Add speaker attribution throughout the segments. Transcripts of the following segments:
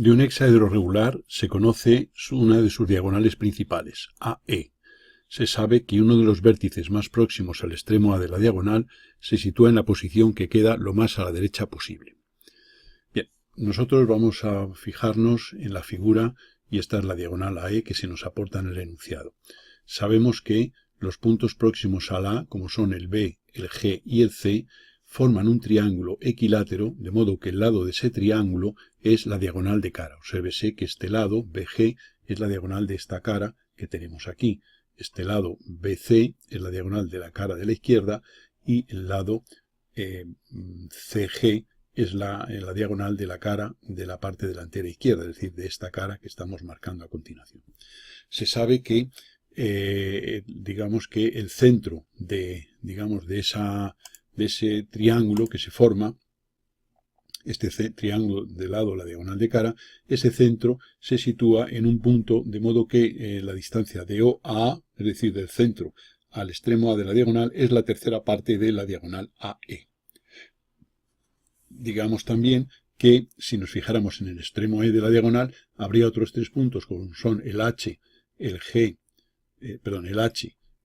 Speaker 1: de un hexaedro regular se conoce una de sus diagonales principales, AE. Se sabe que uno de los vértices más próximos al extremo A de la diagonal se sitúa en la posición que queda lo más a la derecha posible. Bien, nosotros vamos a fijarnos en la figura y esta es la diagonal AE que se nos aporta en el enunciado. Sabemos que los puntos próximos a la A, como son el B, el G y el C, forman un triángulo equilátero, de modo que el lado de ese triángulo es la diagonal de cara. Obsérvese que este lado, BG, es la diagonal de esta cara que tenemos aquí. Este lado, BC, es la diagonal de la cara de la izquierda y el lado CG es la diagonal de la cara de la parte delantera izquierda, es decir, de esta cara que estamos marcando a continuación. Se sabe que, digamos que el centro de ese triángulo que se forma, este triángulo de lado, la diagonal de cara, ese centro se sitúa en un punto de modo que la distancia de O a A, es decir, del centro al extremo A de la diagonal, es la tercera parte de la diagonal AE. Digamos también que si nos fijáramos en el extremo E de la diagonal, habría otros tres puntos como son el H, el H,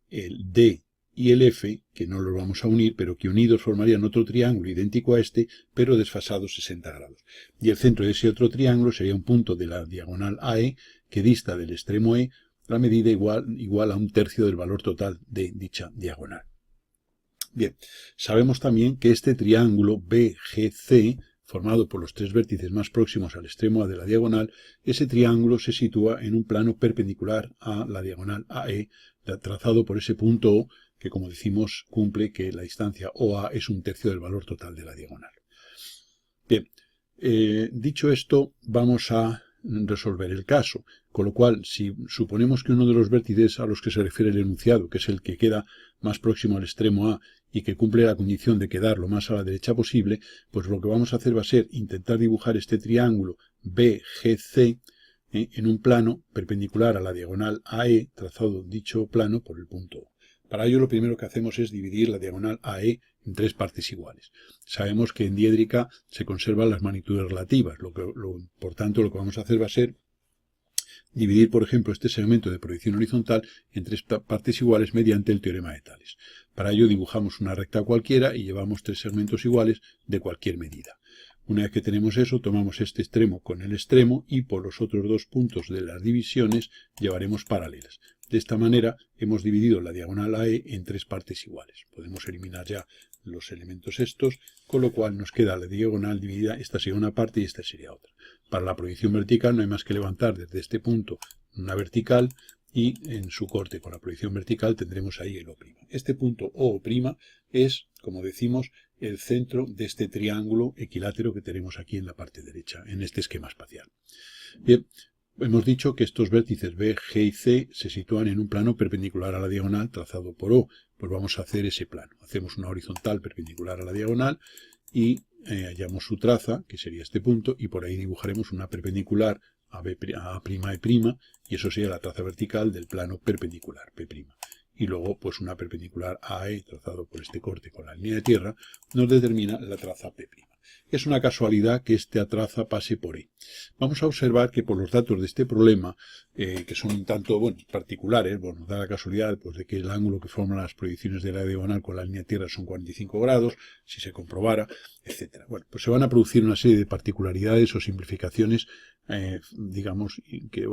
Speaker 1: el D y el F, que no los vamos a unir, pero que unidos formarían otro triángulo idéntico a este, pero desfasados 60 grados. Y el centro de ese otro triángulo sería un punto de la diagonal AE que dista del extremo E la medida igual a un tercio del valor total de dicha diagonal. Bien, sabemos también que este triángulo BGC, formado por los tres vértices más próximos al extremo A de la diagonal, ese triángulo se sitúa en un plano perpendicular a la diagonal AE, trazado por ese punto O, que como decimos cumple que la distancia OA es un tercio del valor total de la diagonal. Bien, dicho esto, vamos a resolver el caso, con lo cual, si suponemos que uno de los vértices a los que se refiere el enunciado, que es el que queda más próximo al extremo A y que cumple la condición de quedar lo más a la derecha posible, pues lo que vamos a hacer va a ser intentar dibujar este triángulo BGC en un plano perpendicular a la diagonal AE, trazado dicho plano por el punto O. Para ello lo primero que hacemos es dividir la diagonal AE en tres partes iguales. Sabemos que en diédrica se conservan las magnitudes relativas, por tanto lo que vamos a hacer va a ser dividir, por ejemplo, este segmento de proyección horizontal en tres partes iguales mediante el teorema de Tales. Para ello dibujamos una recta cualquiera y llevamos tres segmentos iguales de cualquier medida. Una vez que tenemos eso, tomamos este extremo con el extremo y por los otros dos puntos de las divisiones llevaremos paralelas. De esta manera hemos dividido la diagonal AE en tres partes iguales. Podemos eliminar ya los elementos estos, con lo cual nos queda la diagonal dividida, esta sería una parte y esta sería otra. Para la proyección vertical no hay más que levantar desde este punto una vertical y en su corte con la proyección vertical tendremos ahí el O'. Este punto O' es, como decimos, el centro de este triángulo equilátero que tenemos aquí en la parte derecha, en este esquema espacial. Bien, hemos dicho que estos vértices B, G y C se sitúan en un plano perpendicular a la diagonal trazado por O. Pues vamos a hacer ese plano. Hacemos una horizontal perpendicular a la diagonal y hallamos su traza, que sería este punto, y por ahí dibujaremos una perpendicular a A'E', y eso sería la traza vertical del plano perpendicular, P'. Y luego, pues una perpendicular a E, trazado por este corte con la línea de tierra, nos determina la traza P'. Es una casualidad que esta traza pase por E. Vamos a observar que por los datos de este problema, que son un tanto particulares, nos da la casualidad pues, de que el ángulo que forman las proyecciones de la diagonal con la línea de tierra son 45 grados, si se comprobara, etc. Bueno, pues se van a producir una serie de particularidades o simplificaciones, digamos, que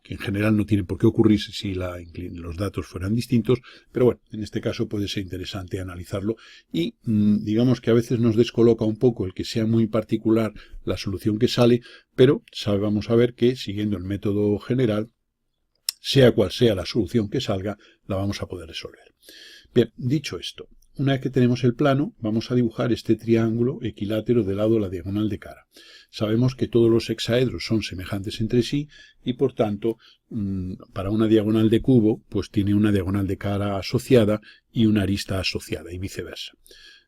Speaker 1: que en general no tienen por qué ocurrir si los datos fueran distintos, pero bueno, en este caso puede ser interesante analizarlo y digamos que a veces nos descoloca un poco el que sea muy particular la solución que sale, pero vamos a ver que siguiendo el método general, sea cual sea la solución que salga, la vamos a poder resolver. Bien, dicho esto, una vez que tenemos el plano, vamos a dibujar este triángulo equilátero de lado a la diagonal de cara. Sabemos que todos los hexaedros son semejantes entre sí y por tanto, para una diagonal de cubo, pues tiene una diagonal de cara asociada y una arista asociada y viceversa.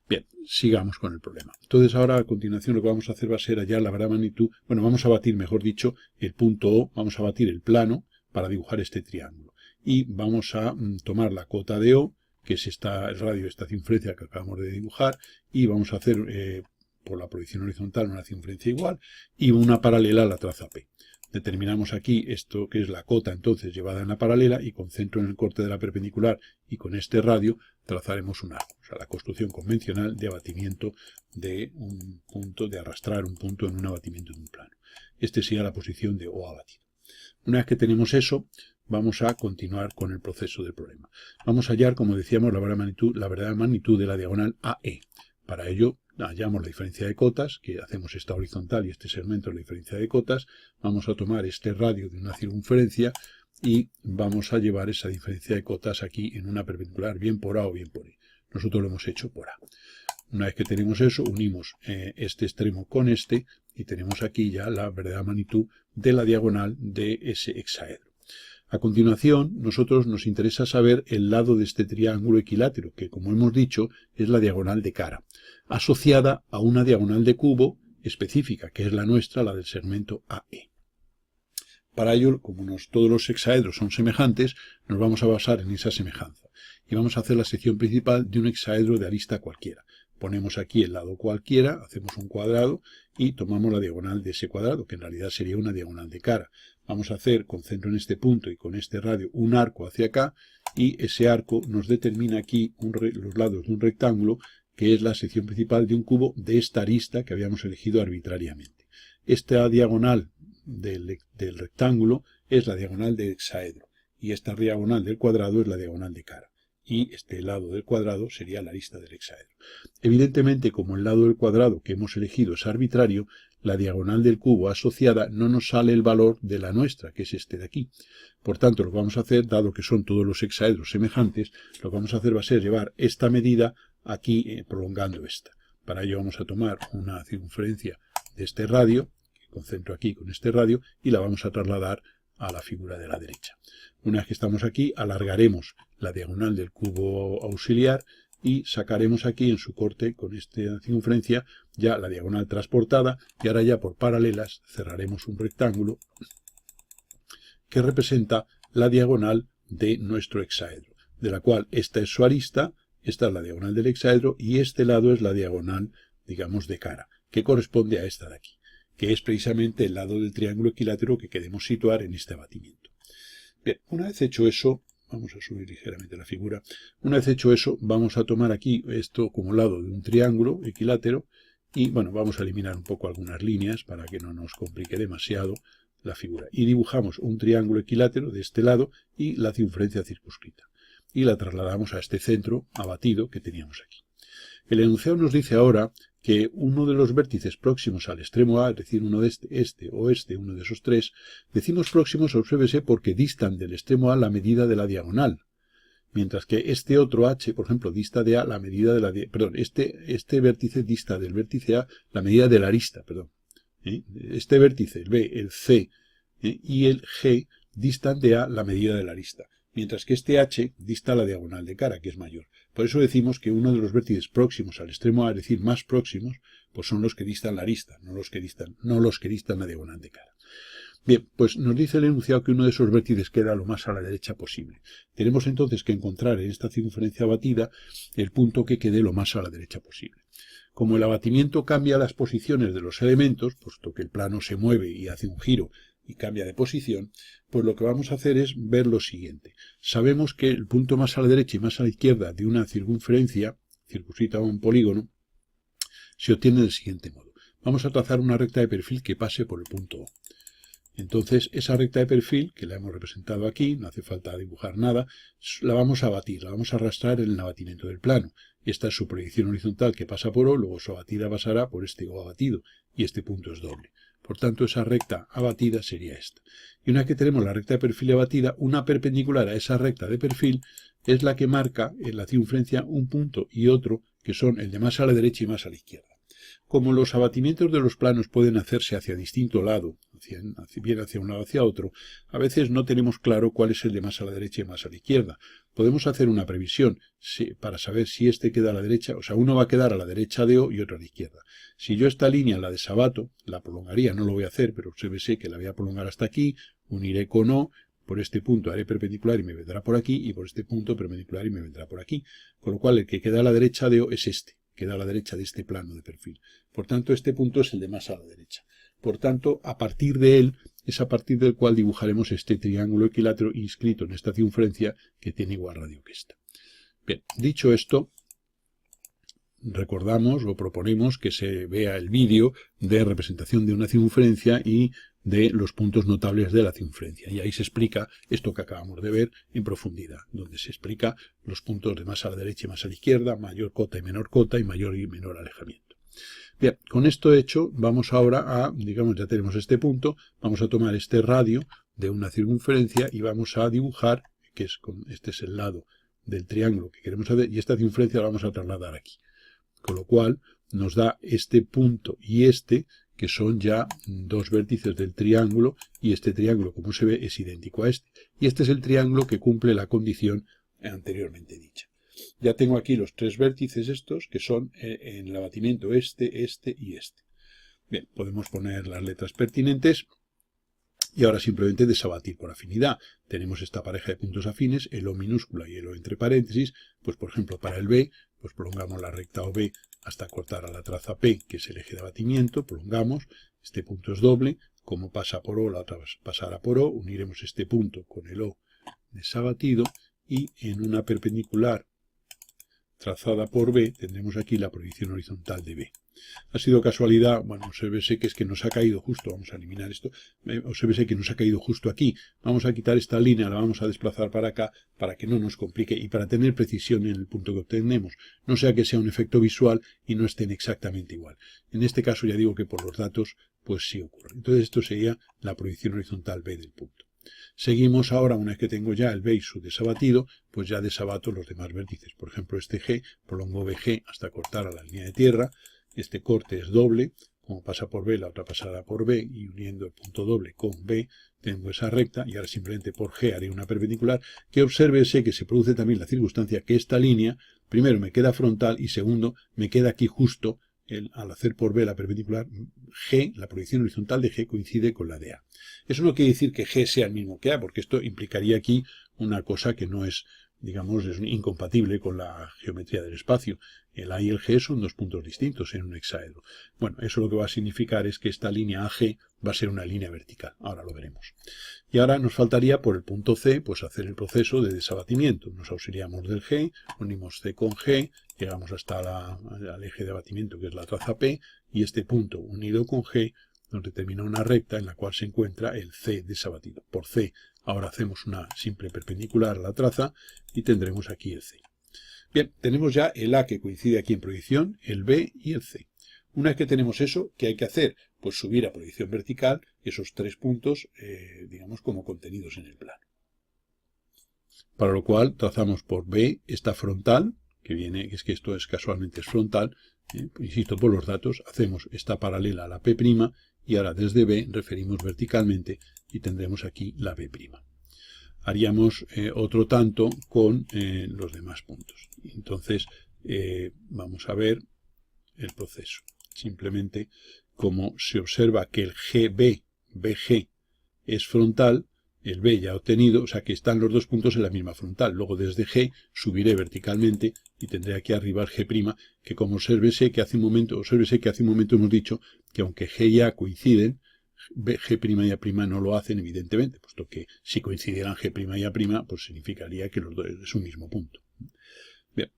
Speaker 1: Bien, sigamos con el problema. Entonces ahora a continuación lo que vamos a hacer va a ser hallar la verdadera magnitud. Bueno, vamos a batir, mejor dicho, el punto O, vamos a batir el plano para dibujar este triángulo. Y vamos a tomar la cota de O, que es el radio de esta circunferencia que acabamos de dibujar, y vamos a hacer por la proyección horizontal una circunferencia igual y una paralela a la traza P. Determinamos aquí esto que es la cota entonces llevada en la paralela y con centro en el corte de la perpendicular y con este radio trazaremos un arco. O sea, la construcción convencional de abatimiento de un punto, de arrastrar un punto en un abatimiento de un plano. Este sería la posición de O abatido. Una vez que tenemos eso, vamos a continuar con el proceso del problema. Vamos a hallar, como decíamos, la verdadera magnitud de la diagonal AE. Para ello, hallamos la diferencia de cotas, que hacemos esta horizontal y este segmento es la diferencia de cotas. Vamos a tomar este radio de una circunferencia y vamos a llevar esa diferencia de cotas aquí en una perpendicular, bien por A o bien por E. Nosotros lo hemos hecho por A. Una vez que tenemos eso, unimos este extremo con este y tenemos aquí ya la verdadera magnitud de la diagonal de ese hexaedro. A continuación, nos interesa saber el lado de este triángulo equilátero, que como hemos dicho, es la diagonal de cara, asociada a una diagonal de cubo específica, que es la nuestra, la del segmento AE. Para ello, como todos los hexaedros son semejantes, nos vamos a basar en esa semejanza. Y vamos a hacer la sección principal de un hexaedro de arista cualquiera. Ponemos aquí el lado cualquiera, hacemos un cuadrado y tomamos la diagonal de ese cuadrado, que en realidad sería una diagonal de cara. Vamos a hacer, con centro en este punto y con este radio, un arco hacia acá, y ese arco nos determina aquí los lados de un rectángulo, que es la sección principal de un cubo de esta arista que habíamos elegido arbitrariamente. Esta diagonal del rectángulo es la diagonal del hexaedro, y esta diagonal del cuadrado es la diagonal de cara. Y este lado del cuadrado sería la arista del hexaedro. Evidentemente, como el lado del cuadrado que hemos elegido es arbitrario, la diagonal del cubo asociada no nos sale el valor de la nuestra, que es este de aquí. Por tanto, lo que vamos a hacer, dado que son todos los hexaedros semejantes, lo que vamos a hacer va a ser llevar esta medida aquí prolongando esta. Para ello vamos a tomar una circunferencia de este radio, que concentro aquí con este radio, y la vamos a trasladar a la figura de la derecha. Una vez que estamos aquí, alargaremos la diagonal del cubo auxiliar y sacaremos aquí en su corte con esta circunferencia ya la diagonal transportada y ahora ya por paralelas cerraremos un rectángulo que representa la diagonal de nuestro hexaedro, de la cual esta es su arista, esta es la diagonal del hexaedro y este lado es la diagonal, digamos, de cara, que corresponde a esta de aquí, que es precisamente el lado del triángulo equilátero que queremos situar en este abatimiento. Bien, una vez hecho eso, vamos a subir ligeramente la figura, una vez hecho eso, vamos a tomar aquí esto como lado de un triángulo equilátero y, bueno, vamos a eliminar un poco algunas líneas para que no nos complique demasiado la figura. Y dibujamos un triángulo equilátero de este lado y la circunferencia circunscrita. Y la trasladamos a este centro abatido que teníamos aquí. El enunciado nos dice ahora que uno de los vértices próximos al extremo A, es decir, uno de este o este, uno de esos tres, decimos próximos, obsérvese, porque distan del extremo A la medida de la diagonal, mientras que este otro H, por ejemplo, dista de A la medida de la... Perdón, este vértice dista del vértice A la medida de la arista, perdón. Este vértice, el B, el C y el G distan de A la medida de la arista, mientras que este H dista la diagonal de cara, que es mayor. Por eso decimos que uno de los vértices próximos al extremo A, es decir, más próximos, pues son los que distan la arista, no los que distan la diagonal de cara. Bien, pues nos dice el enunciado que uno de esos vértices queda lo más a la derecha posible. Tenemos entonces que encontrar en esta circunferencia abatida el punto que quede lo más a la derecha posible. Como el abatimiento cambia las posiciones de los elementos, puesto que el plano se mueve y hace un giro y cambia de posición, pues lo que vamos a hacer es ver lo siguiente. Sabemos que el punto más a la derecha y más a la izquierda de una circunferencia, circunscrita a un polígono, se obtiene del siguiente modo. Vamos a trazar una recta de perfil que pase por el punto O. Entonces, esa recta de perfil, que la hemos representado aquí, no hace falta dibujar nada, la vamos a abatir, la vamos a arrastrar en el abatimiento del plano. Esta es su proyección horizontal que pasa por O, luego su abatida pasará por este O abatido, y este punto es doble. Por tanto, esa recta abatida sería esta. Y una vez que tenemos la recta de perfil abatida, una perpendicular a esa recta de perfil es la que marca en la circunferencia un punto y otro, que son el de más a la derecha y más a la izquierda. Como los abatimientos de los planos pueden hacerse hacia distinto lado, bien hacia un lado o hacia otro, a veces no tenemos claro cuál es el de más a la derecha y más a la izquierda. Podemos hacer una previsión para saber si este queda a la derecha, o sea, uno va a quedar a la derecha de O y otro a la izquierda. Si yo esta línea la desabato, la prolongaría, no lo voy a hacer, pero obsérvese que la voy a prolongar hasta aquí, uniré con O, por este punto haré perpendicular y me vendrá por aquí, y por este punto perpendicular y me vendrá por aquí. Con lo cual el que queda a la derecha de O es este. queda a la derecha de este plano de perfil. Por tanto, este punto es el de más a la derecha. Por tanto, a partir de él, es a partir del cual dibujaremos este triángulo equilátero inscrito en esta circunferencia que tiene igual radio que esta. Bien, dicho esto, recordamos o proponemos que se vea el vídeo de representación de una circunferencia y de los puntos notables de la circunferencia. Y ahí se explica esto que acabamos de ver en profundidad, donde se explica los puntos de más a la derecha y más a la izquierda, mayor cota y mayor y menor alejamiento. Bien, con esto hecho, vamos ahora a, digamos, ya tenemos este punto, vamos a tomar este radio de una circunferencia y vamos a dibujar, que es este es el lado del triángulo que queremos hacer, y esta circunferencia la vamos a trasladar aquí. Con lo cual nos da este punto y este, que son ya dos vértices del triángulo, y este triángulo, como se ve, es idéntico a este. Y este es el triángulo que cumple la condición anteriormente dicha. Ya tengo aquí los tres vértices estos, que son en el abatimiento este, este y este. Bien, podemos poner las letras pertinentes. Y ahora simplemente desabatir por afinidad. Tenemos esta pareja de puntos afines, el O minúscula y el O entre paréntesis. Pues por ejemplo para el B, pues prolongamos la recta OB hasta cortar a la traza P, que es el eje de abatimiento, prolongamos, este punto es doble, como pasa por O, la otra pasará por O, uniremos este punto con el O desabatido y en una perpendicular trazada por B tendremos aquí la proyección horizontal de B. Ha sido casualidad, bueno, obsérvese que es que nos ha caído justo, vamos a eliminar esto, obsérvese que nos ha caído justo aquí, vamos a quitar esta línea, la vamos a desplazar para acá, para que no nos complique y para tener precisión en el punto que obtenemos, no sea que sea un efecto visual y no estén exactamente igual. En este caso ya digo que por los datos, pues sí ocurre. Entonces esto sería la proyección horizontal B del punto. Seguimos ahora, una vez que tengo ya el B y su desabatido, pues ya desabato los demás vértices. Por ejemplo, este G, prolongo BG hasta cortar a la línea de tierra. Este corte es doble, como pasa por B, la otra pasará por B, y uniendo el punto doble con B, tengo esa recta, y ahora simplemente por G haré una perpendicular, que obsérvese que se produce también la circunstancia que esta línea, primero me queda frontal, y segundo, me queda aquí justo, al hacer por B la perpendicular, G, la proyección horizontal de G coincide con la de A. Eso no quiere decir que G sea el mismo que A, porque esto implicaría aquí una cosa que no es, digamos, es incompatible con la geometría del espacio. El A y el G son dos puntos distintos en un hexaedro. Bueno, eso lo que va a significar es que esta línea AG va a ser una línea vertical. Ahora lo veremos. Y ahora nos faltaría por el punto C, pues hacer el proceso de desabatimiento. Nos auxiliamos del G, unimos C con G, llegamos hasta al eje de abatimiento que es la traza P, y este punto unido con G nos determina una recta en la cual se encuentra el C desabatido. Por C ahora hacemos una simple perpendicular a la traza y tendremos aquí el C. Bien, tenemos ya el A que coincide aquí en proyección, el B y el C. Una vez que tenemos eso, ¿qué hay que hacer? Pues subir a proyección vertical esos tres puntos, digamos, como contenidos en el plano. Para lo cual trazamos por B esta frontal, que viene, es que esto es casualmente es frontal, insisto por los datos, hacemos esta paralela a la P' y ahora desde B referimos verticalmente y tendremos aquí la B'. Haríamos otro tanto con los demás puntos. Entonces vamos a ver el proceso. Simplemente como se observa que el BG es frontal, el B ya obtenido, o sea que están los dos puntos en la misma frontal. Luego desde G subiré verticalmente y tendré aquí arriba el G', que como obsérvese que hace un momento hemos dicho que aunque G y A coinciden, G' y A' no lo hacen, evidentemente, puesto que si coincidieran G' y A', pues significaría que los dos es un mismo punto. Bien.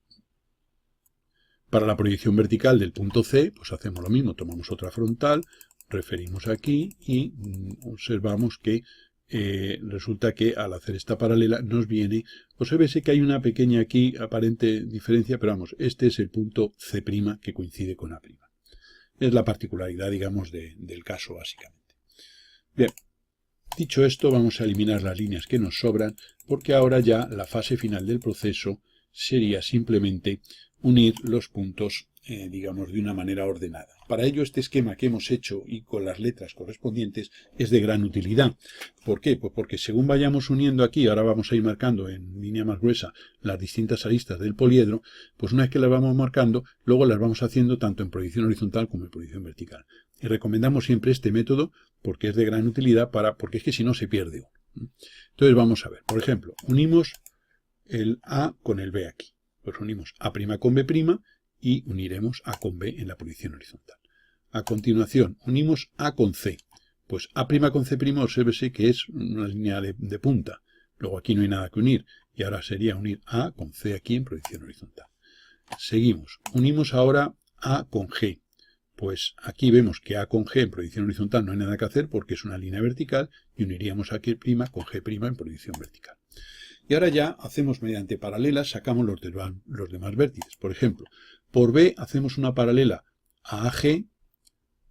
Speaker 1: Para la proyección vertical del punto C, pues hacemos lo mismo, tomamos otra frontal, referimos aquí y observamos que resulta que al hacer esta paralela nos viene, obsérvese que hay una pequeña aquí aparente diferencia, pero vamos, este es el punto C' que coincide con A'. Es la particularidad, digamos, del caso básicamente. Bien, dicho esto, vamos a eliminar las líneas que nos sobran, porque ahora ya la fase final del proceso sería simplemente unir los puntos, digamos, de una manera ordenada. Para ello, este esquema que hemos hecho y con las letras correspondientes es de gran utilidad. ¿Por qué? Pues porque según vayamos uniendo aquí, ahora vamos a ir marcando en línea más gruesa las distintas aristas del poliedro, pues una vez que las vamos marcando, luego las vamos haciendo tanto en proyección horizontal como en proyección vertical. Y recomendamos siempre este método porque es de gran utilidad porque es que si no se pierde uno. Entonces vamos a ver, por ejemplo, unimos el A con el B aquí. Pues unimos A' con B' y uniremos A con B en la proyección horizontal. A continuación, unimos A con C. Pues A' con C', obsérvese que es una línea de punta. Luego aquí no hay nada que unir. Y ahora sería unir A con C aquí en proyección horizontal. Seguimos. Unimos ahora A con G. Pues aquí vemos que A con G en proyección horizontal no hay nada que hacer porque es una línea vertical y uniríamos aquí' con G' en proyección vertical. Y ahora ya hacemos mediante paralelas, sacamos los demás vértices. Por ejemplo, por B hacemos una paralela a AG,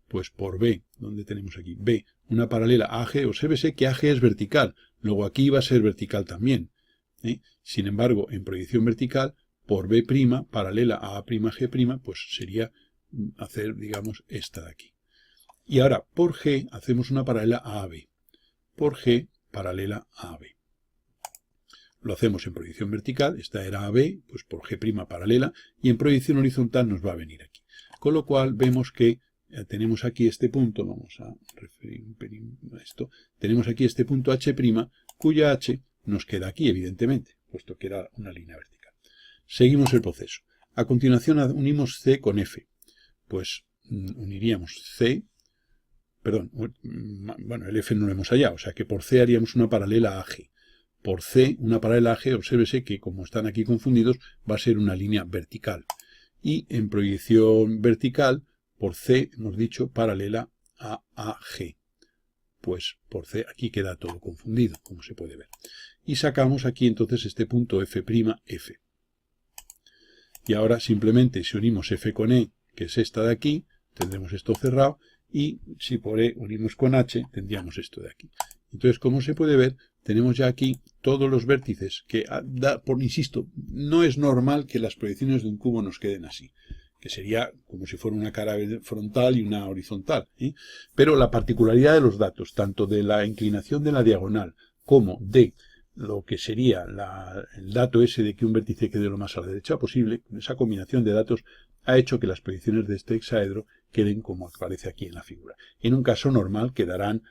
Speaker 1: pues por B, ¿dónde tenemos aquí? B, una paralela a AG, obsérvese que AG es vertical, luego aquí va a ser vertical también. Sin embargo, en proyección vertical, por B', paralela a A'G', pues sería hacer, digamos, esta de aquí. Y ahora, por G, hacemos una paralela a AB. Por G, paralela a AB. Lo hacemos en proyección vertical, esta era AB, pues por G' paralela, y en proyección horizontal nos va a venir aquí. Con lo cual, vemos que tenemos aquí este punto, vamos a referir un pelín a esto, tenemos aquí este punto H', cuya H nos queda aquí, evidentemente, puesto que era una línea vertical. Seguimos el proceso. A continuación unimos C con F. Pues uniríamos C, perdón, bueno, el F no lo hemos hallado, o sea que por C haríamos una paralela a G. Por C, una paralela a G, obsérvese que como están aquí confundidos, va a ser una línea vertical. Y en proyección vertical, por C, hemos dicho, paralela a AG. Pues por C aquí queda todo confundido, como se puede ver. Y sacamos aquí entonces este punto F', F. Y ahora simplemente si unimos F con E, que es esta de aquí, tendremos esto cerrado, y si por E unimos con H, tendríamos esto de aquí. Entonces, como se puede ver, tenemos ya aquí todos los vértices que, insisto, no es normal que las proyecciones de un cubo nos queden así, que sería como si fuera una cara frontal y una horizontal. Pero la particularidad de los datos, tanto de la inclinación de la diagonal como de lo que sería el dato ese de que un vértice quede lo más a la derecha posible, esa combinación de datos ha hecho que las proyecciones de este hexaedro queden como aparece aquí en la figura. En un caso normal quedarán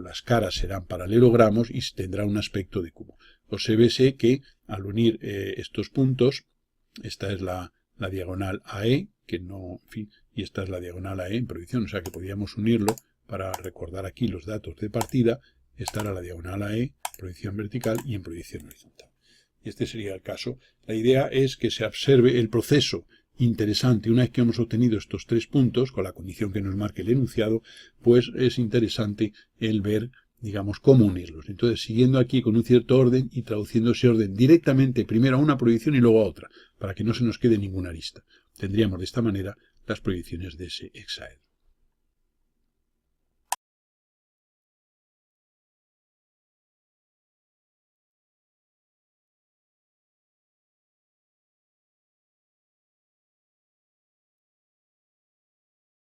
Speaker 1: las caras serán paralelogramos y tendrá un aspecto de cubo. Obsérvese que al unir estos puntos, esta es la diagonal AE, que no, en fin, y esta es la diagonal AE en proyección, o sea que podríamos unirlo para recordar aquí los datos de partida. Esta era la diagonal AE, proyección vertical y en proyección horizontal. Y este sería el caso. La idea es que se observe el proceso interesante. Una vez que hemos obtenido estos tres puntos, con la condición que nos marque el enunciado, pues es interesante el ver, digamos, cómo unirlos. Entonces, siguiendo aquí con un cierto orden y traduciendo ese orden directamente primero a una proyección y luego a otra, para que no se nos quede ninguna arista. Tendríamos de esta manera las proyecciones de ese hexaedro.